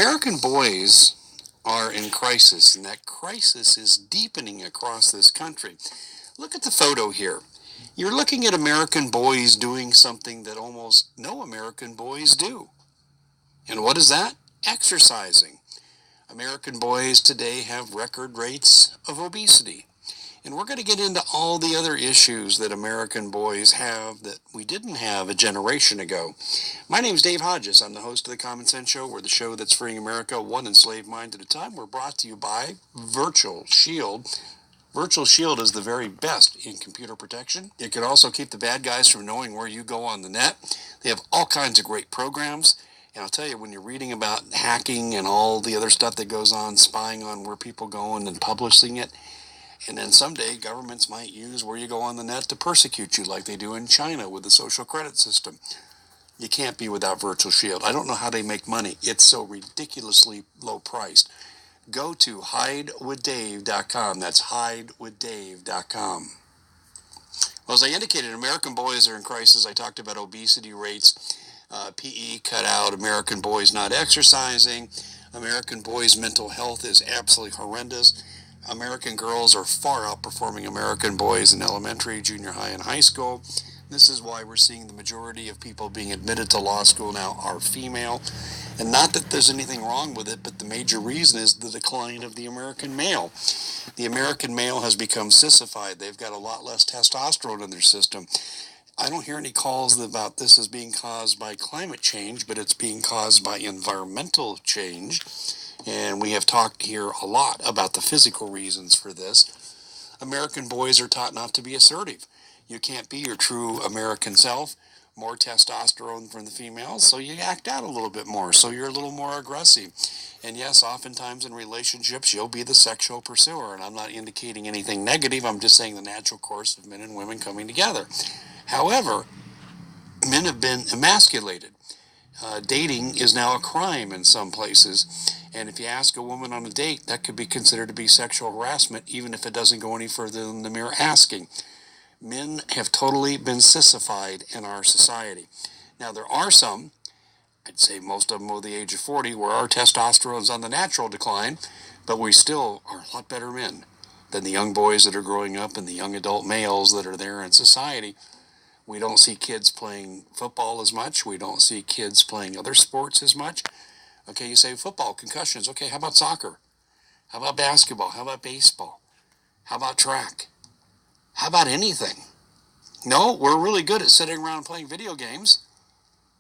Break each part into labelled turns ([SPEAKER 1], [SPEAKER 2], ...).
[SPEAKER 1] American boys are in crisis, and that crisis is deepening across this country. Look at the photo here. You're looking at American boys doing something that almost no American boys do. And what is that? Exercising. American boys today have record rates of obesity. And we're going to get into all the other issues that American boys have that we didn't have a generation ago. My name's Dave Hodges. I'm the host of The Common Sense Show. We're the show that's freeing America one enslaved mind at a time. We're brought to you by Virtual Shield. Virtual Shield is the very best in computer protection. It can also keep the bad guys from knowing where you go on the net. They have all kinds of great programs. And I'll tell you, when you're reading about hacking and all the other stuff that goes on, spying on where people go and publishing it, and then someday governments might use where you go on the net to persecute you like they do in China with the social credit system. You can't be without Virtual Shield. I don't know how they make money. It's so ridiculously low priced. Go to hidewithdave.com. That's hidewithdave.com. Well, as I indicated, American boys are in crisis. I talked about obesity rates. PE cut out, American boys not exercising. American boys' mental health is absolutely horrendous. American girls are far outperforming American boys in elementary, junior high, and high school. This is why we're seeing the majority of people being admitted to law school now are female. And not that there's anything wrong with it, but the major reason is the decline of the American male. The American male has become sissified. They've got a lot less testosterone in their system. I don't hear any calls about this as being caused by climate change, but it's being caused by environmental change. And we have talked here a lot about the physical reasons for this. American boys are taught not to be assertive. You can't be your true American self. More testosterone from the females, so you act out a little bit more, so you're a little more aggressive. And yes, oftentimes in relationships, you'll be the sexual pursuer, and I'm not indicating anything negative. I'm just saying the natural course of men and women coming together. However, men have been emasculated. Dating is now a crime in some places. And if you ask a woman on a date, that could be considered to be sexual harassment, even if it doesn't go any further than the mere asking. Men have totally been sissified in our society. Now, there are some, I'd say most of them over the age of 40, where our testosterone is on the natural decline, but we still are a lot better men than the young boys that are growing up and the young adult males that are there in society. We don't see kids playing football as much. We don't see kids playing other sports as much. Okay, you say football, concussions. Okay, how about soccer? How about basketball? How about baseball? How about track? How about anything? No, we're really good at sitting around and playing video games.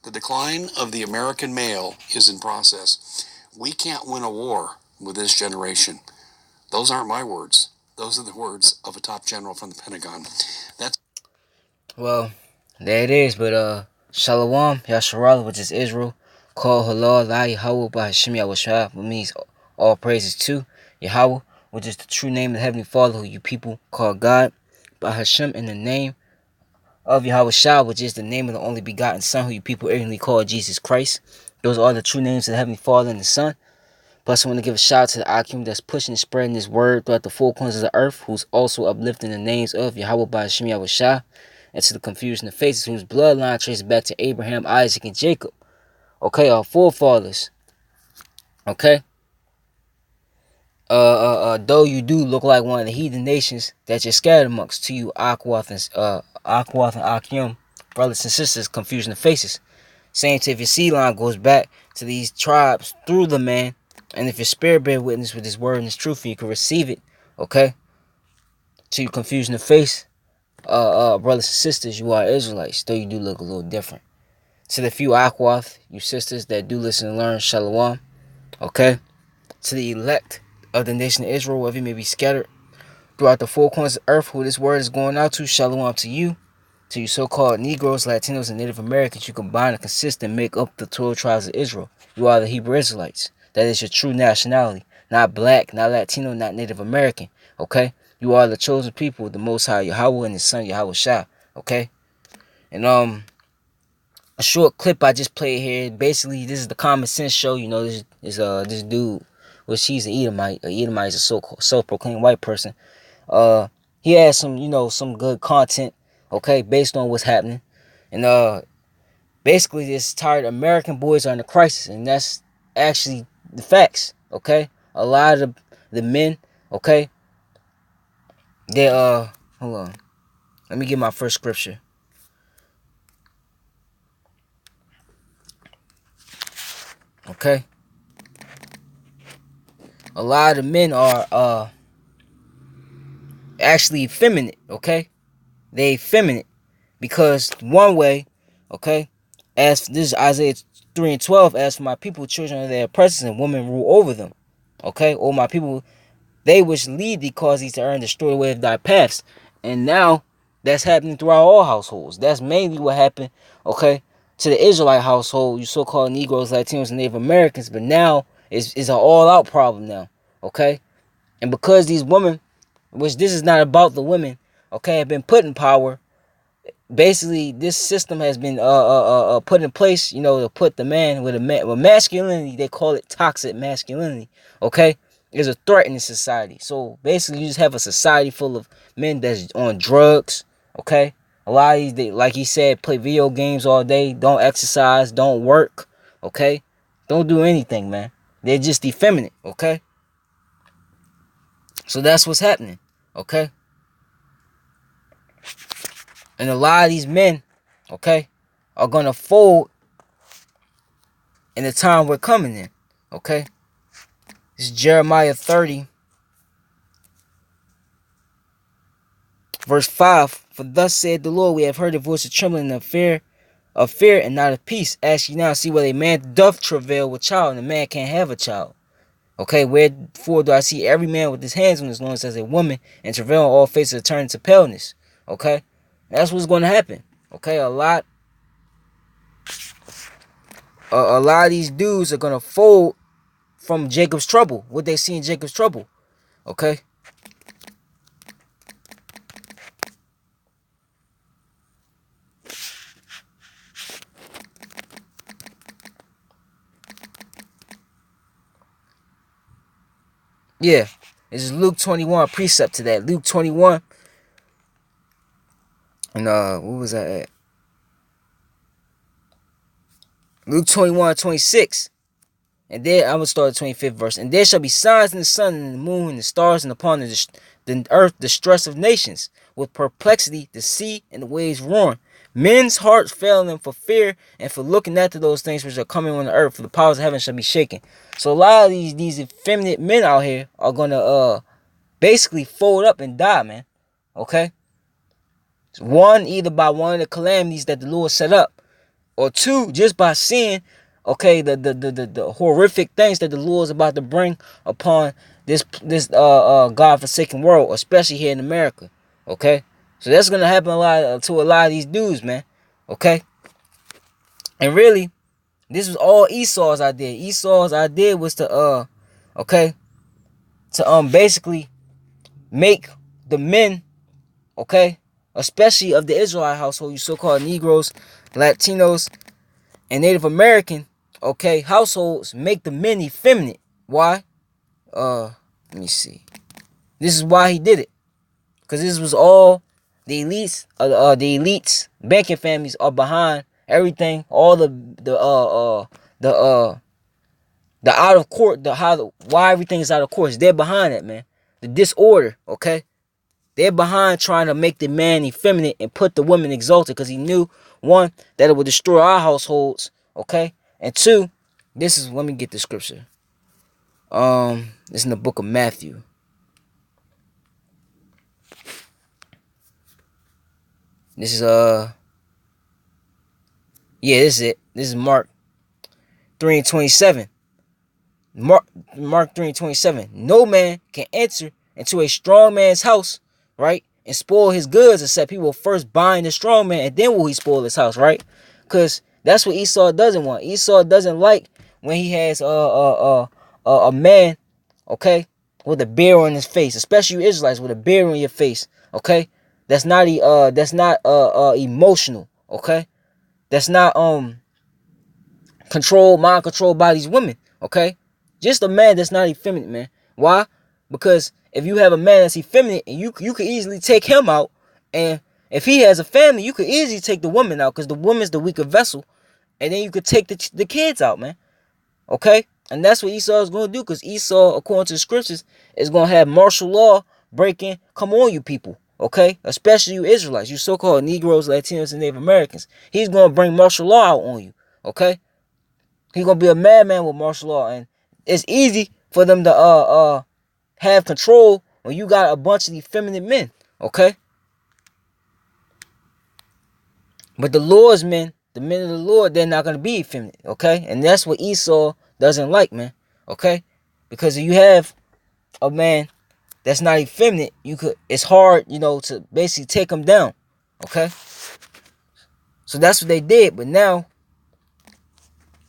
[SPEAKER 1] The decline of the American male is in process. We can't win a war with this generation. Those aren't my words. Those are the words of a top general from the Pentagon.
[SPEAKER 2] Well, there it is. But Shalom, Yasharala, which is Israel, called Halal, La Yahweh, by Hashem Yahushua, which means all praises to Yahweh, which is the true name of the Heavenly Father, who you people call God, by Hashem in the name of Yahushua, which is the name of the only begotten Son, who you people ignorantly call Jesus Christ. Those are the true names of the Heavenly Father and the Son. Plus, I want to give a shout out to the Akim that's pushing and spreading this word throughout the four corners of the earth, who's also uplifting the names of Yahweh by Hashem Yahushua, and to the confusion of faces, whose bloodline traces back to Abraham, Isaac, and Jacob. Okay, our forefathers. Okay? Though you do look like one of the heathen nations that you're scattered amongst, to you Akwath and Akim, brothers and sisters, confusion of faces. Same to if your seed line goes back to these tribes through the man, and if your spirit bear witness with his word and his truth, you can receive it. Okay? To you confusion of face, brothers and sisters, you are Israelites, though you do look a little different. To the few Akwath, you sisters that do listen and learn, Shalom. Okay? To the elect of the nation of Israel, wherever you may be scattered throughout the four corners of earth, who this word is going out to, Shalom to you so-called Negroes, Latinos, and Native Americans. You combine and consist and make up the 12 tribes of Israel. You are the Hebrew Israelites. That is your true nationality. Not black, not Latino, not Native American. Okay? You are the chosen people of the Most High Yahweh and His Son Yahweh Shah. Okay? And a short clip I just played here. Basically, this is the Common Sense Show. You know, this dude, which he's an Edomite. An Edomite is a self-proclaimed white person. He has some good content, okay, based on what's happening. And basically this tired American boys are in a crisis, and that's actually the facts. Okay, a lot of the men. Okay, they hold on. Let me get my first scripture. Okay, a lot of men are actually effeminate. Okay, they effeminate because one way. Okay, as this is Isaiah 3:12. As for my people, children are their oppressors, and women rule over them. Okay, or my people, they which lead thee cause thee to earn, destroy the way of thy paths. And now that's happening throughout all households. That's mainly what happened, okay, to the Israelite household, you so-called Negroes, Latinos, and Native Americans. But now it's an all-out problem now, okay? And because these women, which this is not about the women, okay, have been put in power, basically this system has been put in place, to put the man with with masculinity. They call it toxic masculinity. Okay, is a threat in the society. So basically, you just have a society full of men that's on drugs. Okay, a lot of these, like he said, play video games all day, don't exercise, don't work. Okay, don't do anything, man. They're just effeminate. Okay, so that's what's happening. Okay, and a lot of these men, okay, are gonna fold in the time we're coming in. Okay? This is Jeremiah 30, verse 5. For thus said the Lord, we have heard the voice of trembling and of fear and not of peace. Ask ye now, see whether a man doth travail with child, and a man can't have a child. Okay, wherefore do I see every man with his hands on his loins as a woman, and travail on all faces turn to paleness. Okay? That's what's going to happen. Okay, a lot of these dudes are going to fold from Jacob's trouble. What they see in Jacob's trouble. Okay? Yeah. This is Luke 21, precept to that. Luke 21. And what was that at? Luke 21:26. And there I'm gonna start the 25th verse. And there shall be signs in the sun and the moon and the stars, and upon the earth distress of nations, with perplexity, the sea and the waves roaring. Men's hearts failing them for fear and for looking after those things which are coming on the earth, for the powers of heaven shall be shaken. So a lot of these effeminate men out here are gonna basically fold up and die, man. Okay? One, either by one of the calamities that the Lord set up, or two, just by seeing, okay, the horrific things that the Lord is about to bring upon this God-forsaken world, especially here in America. Okay? So that's gonna happen to a lot of these dudes, man. Okay? And really, this was all Esau's idea. Esau's idea was to okay, to basically make the men, okay, especially of the Israelite household, you so-called Negroes, Latinos, and Native American, okay, households, make the men effeminate. Why? Let me see. This is why he did it, because this was all the elites. The elites, banking families are behind everything. All the out of court, why everything is out of course. They're behind it, man. The disorder, okay. They're behind trying to make the man effeminate and put the woman exalted, because he knew, one, that it would destroy our households, okay? And two, let me get the scripture. This is in the book of Matthew. This is this is it. This is Mark 3:27. Mark 3:27. No man can enter into a strong man's house, right, and spoil his goods, except he will first bind the strong man, and then will he spoil his house, right? Because that's what Esau doesn't want. Esau doesn't like when he has a man, okay, with a beard on his face, especially you Israelites with a beard on your face, okay. That's not emotional, okay. That's not mind controlled by these women, okay. Just a man that's not effeminate, man. Why? Because if you have a man that's effeminate, and you could easily take him out, and if he has a family, you could easily take the woman out, because the woman's the weaker vessel, and then you could take the kids out, man. Okay? And that's what Esau is going to do, because Esau, according to the scriptures, is going to have martial law breaking come on you people, okay? Especially you Israelites, you so-called Negroes, Latinos, and Native Americans. He's going to bring martial law out on you, okay? He's going to be a madman with martial law, and it's easy for them to have control when you got a bunch of effeminate men, okay? But the Lord's men, the men of the Lord, they're not going to be effeminate, okay? And that's what Esau doesn't like, man, okay? Because if you have a man that's not effeminate, it's hard, to basically take him down, okay? So that's what they did. But now,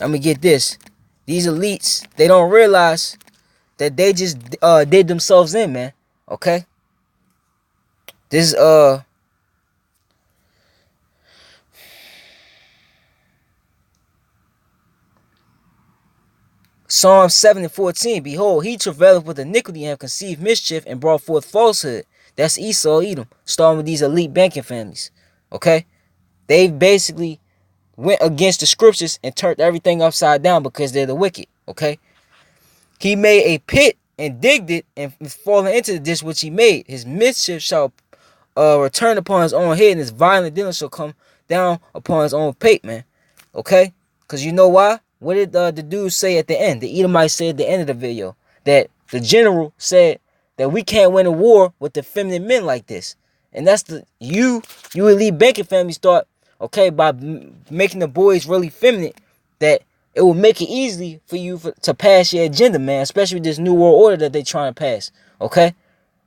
[SPEAKER 2] I'm going to get this. These elites, they don't realize that they just did themselves in, man, okay? This Psalm 7:14, behold, he travaileth with iniquity and have conceived mischief and brought forth falsehood. That's Esau, Edom, starting with these elite banking families. Okay? They basically went against the scriptures and turned everything upside down because they're the wicked. Okay? He made a pit and digged it and fallen into the ditch which he made. His mischief shall return upon his own head, and his violent dealings shall come down upon his own pate, man. Okay? Because you know why? What did the dude say at the end? The Edomite said at the end of the video that the general said that we can't win a war with the feminine men like this. And that's you elite banking families thought, okay, by making the boys really feminine, that it will make it easy for you to pass your agenda, man, especially with this new world order that they trying to pass, okay?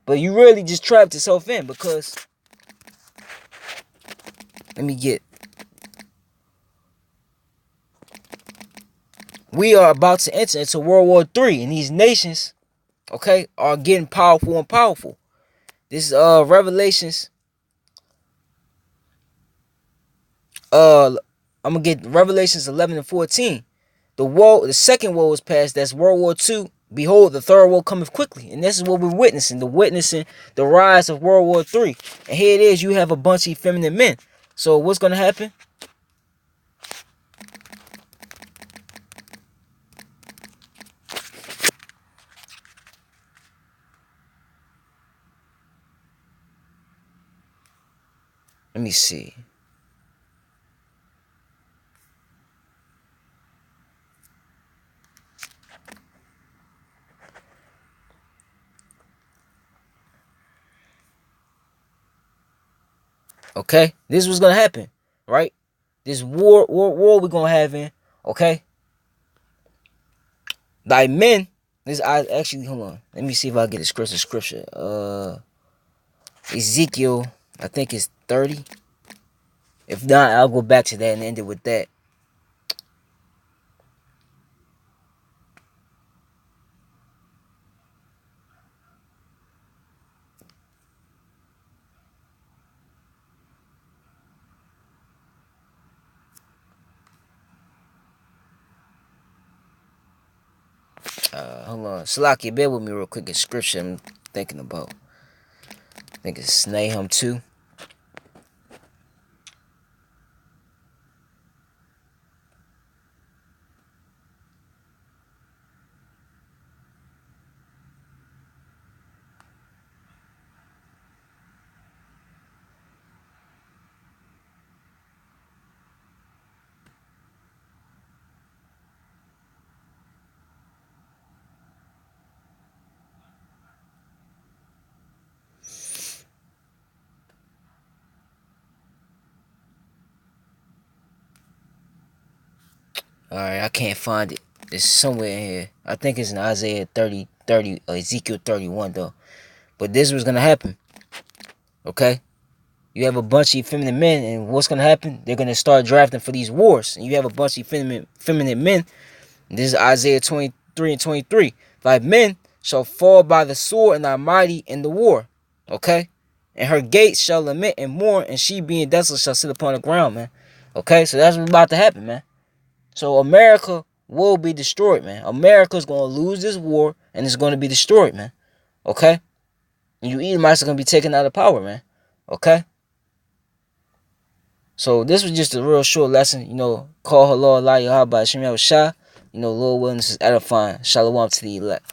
[SPEAKER 2] But you really just trapped yourself in, because we are about to enter into World War III, and these nations, okay, are getting powerful and powerful. This is Revelations. I'm gonna get Revelations 11 and 14. The second war was passed. That's World War II. Behold, the third war cometh quickly, and this is what we're witnessing. The rise of World War III. And here it is. You have a bunch of effeminate men. So what's gonna happen? Let me see. Okay, this was gonna happen, right? This war we're gonna have in, okay? Thy men. This I actually hold on. Let me see if I get a scripture. Ezekiel, I think it's 30. If not, I'll go back to that and end it with that. Hold on. Salaki, bear with me real quick. In scripture I'm thinking about. I think it's Nahum 2. Alright, I can't find it. It's somewhere in here. I think it's in Isaiah 30, Ezekiel 31 though. But this was gonna happen. Okay? You have a bunch of effeminate men, and what's gonna happen? They're gonna start drafting for these wars. And you have a bunch of effeminate men. This is Isaiah 23 and 23. Thy men shall fall by the sword, and thy mighty in the war. Okay? And her gates shall lament and mourn, and she being desolate shall sit upon the ground, man. Okay? So that's what's about to happen, man. So America will be destroyed, man. America's going to lose this war, and it's going to be destroyed, man. Okay? And you Edomites are going to be taken out of power, man. Okay? So this was just a real short lesson, call her Lord Allah Yahweh Shem Shah. Lord willing, this is edifying. Shalom to the elect.